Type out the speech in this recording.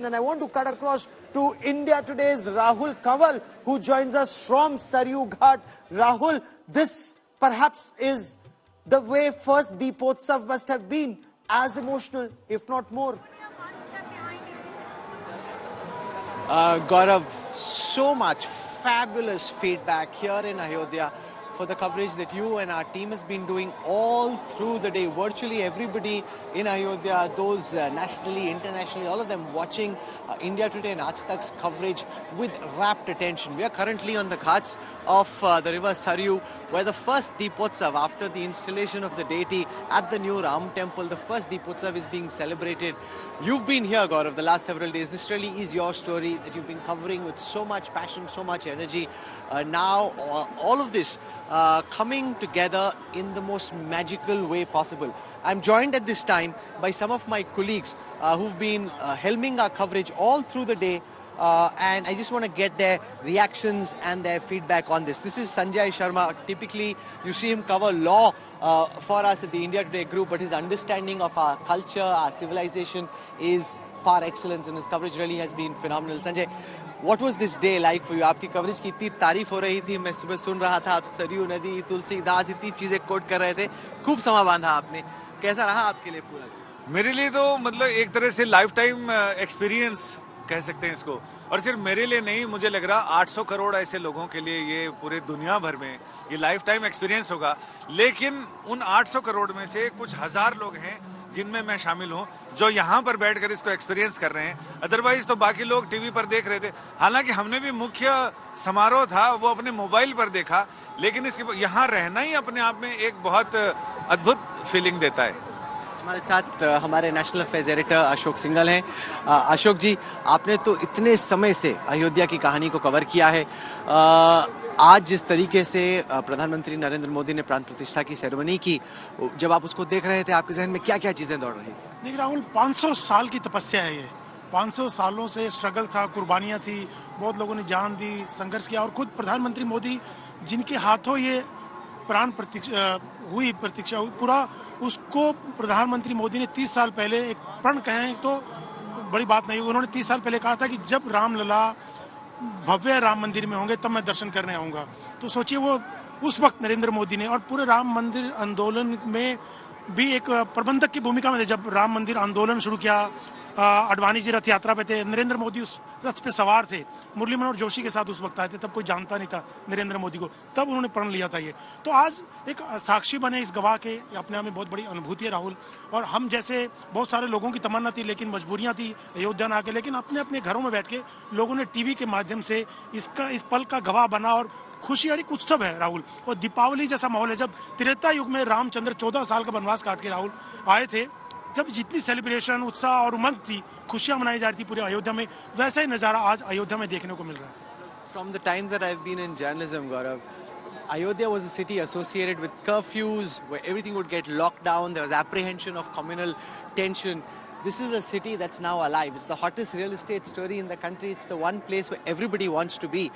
And I want to cut across to India Today's Rahul Kanwal, who joins us from Saryu Ghat. Rahul, this perhaps is the way first Deepotsav must have been, as emotional, if not more. Gaurav, so much fabulous feedback here in Ayodhya for the coverage that you and our team has been doing all through the day. Virtually everybody in Ayodhya, those nationally, internationally, all of them watching India Today and Aaj Tak's coverage with rapt attention. We are currently on the ghats of the river Saryu, where the first Deepotsav, after the installation of the deity at the new Ram temple, the first Deepotsav is being celebrated. You've been here, Gaurav, the last several days. This really is your story that you've been covering with so much passion, so much energy. Now, all of this coming together in the most magical way possible. I'm joined at this time by some of my colleagues who've been helming our coverage all through the day. And I just want to get their reactions and their feedback on this. This is Sanjay Sharma. Typically, you see him cover law for us at the India Today group, but his understanding of our culture, our civilization is par excellence, and his coverage really has been phenomenal. Sanjay, what was this day like for you? आपकी coverage की इतनी तारीफ हो रही थी, मैं सुबह सुन रहा था, आप सरयू नदी, तुलसीदास, इतनी चीजें कोट कर रहे थे, खूब समा बांधा आपने. कैसा रहा आपके लिए पूरा? मेरे लिए तो मतलब एक तरह से लाइफ टाइम एक्सपीरियंस कह सकते हैं इसको. और सिर्फ मेरे लिए नहीं, मुझे लग रहा 800 करोड़ ऐसे लोगों के लिए ये पूरे दुनिया भर में ये लाइफ टाइम एक्सपीरियंस होगा. लेकिन उन 800 करोड़ में से कुछ हजार लोग हैं जिनमें मैं शामिल हूं, जो यहाँ पर बैठकर इसको एक्सपीरियंस कर रहे हैं. अदरवाइज तो बाकी लोग टीवी पर देख रहे थे. हालांकि हमने भी मुख्य समारोह था वो अपने मोबाइल पर देखा, लेकिन इसके यहाँ रहना ही अपने आप में एक बहुत अद्भुत फीलिंग देता है. हमारे साथ हमारे national affairs editor Ashok Singhal हैं. अशोक जी, आपने तो इतने समय से अयोध्या की कहानी को कवर किया है. आज जिस तरीके से प्रधानमंत्री नरेंद्र मोदी ने प्राण प्रतिष्ठा की सेरेमनी की, जब आप उसको देख रहे थे, आपके जहन में क्या क्या चीजें दौड़ रही? देखिए राहुल, 500 साल की तपस्या है ये. 500 सालों से स्ट्रगल था, कुर्बानियां थी, बहुत लोगों ने जान दी, संघर्ष किया, और खुद प्रधानमंत्री मोदी जिनके हाथों ये प्राण प्रतीक्षा हुई, पूरा उसको प्रधानमंत्री मोदी ने 30 साल पहले एक प्रण कहें तो बड़ी बात नहीं. उन्होंने 30 साल पहले कहा था कि जब रामलला भव्य राम मंदिर में होंगे तब मैं दर्शन करने आऊंगा. तो सोचिए, वो उस वक्त नरेंद्र मोदी ने, और पूरे राम मंदिर आंदोलन में भी एक प्रबंधक की भूमिका में थे. जब राम मंदिर आंदोलन शुरू किया, अडवाणी जी रथ यात्रा पे थे, नरेंद्र मोदी उस रथ पे सवार थे, मुरली मनोहर जोशी के साथ उस वक्त आए थे. तब कोई जानता नहीं था नरेंद्र मोदी को, तब उन्होंने प्रण लिया था ये. तो आज एक साक्षी बने इस गवाह के, अपने आप में बहुत बड़ी अनुभूति है राहुल. और हम जैसे बहुत सारे लोगों की तमन्ना थी, लेकिन मजबूरियां थी अयोध्या में आके, लेकिन अपने अपने घरों में बैठ के लोगों ने टीवी के माध्यम से इस पल का गवाह बना. और खुशी और एक उत्सव है राहुल, और दीपावली जैसा माहौल है. जब त्रेता युग में रामचंद्र 14 साल का वनवास काट के राहुल आए थे, जब जितनी सेलिब्रेशन, उत्साह और उमंग थी, खुशियां मनाई जा रही थी पूरे अयोध्या में, वैसा ही नजारा आज अयोध्या में देखने को मिल रहा है. From the time that I've been in journalism, Gaurav, Ayodhya was a city associated with curfews, where everything would get locked down. There was apprehension of communal tension. This is a city that's now alive. It's the hottest real estate story in the country. It's the one place where everybody wants to be.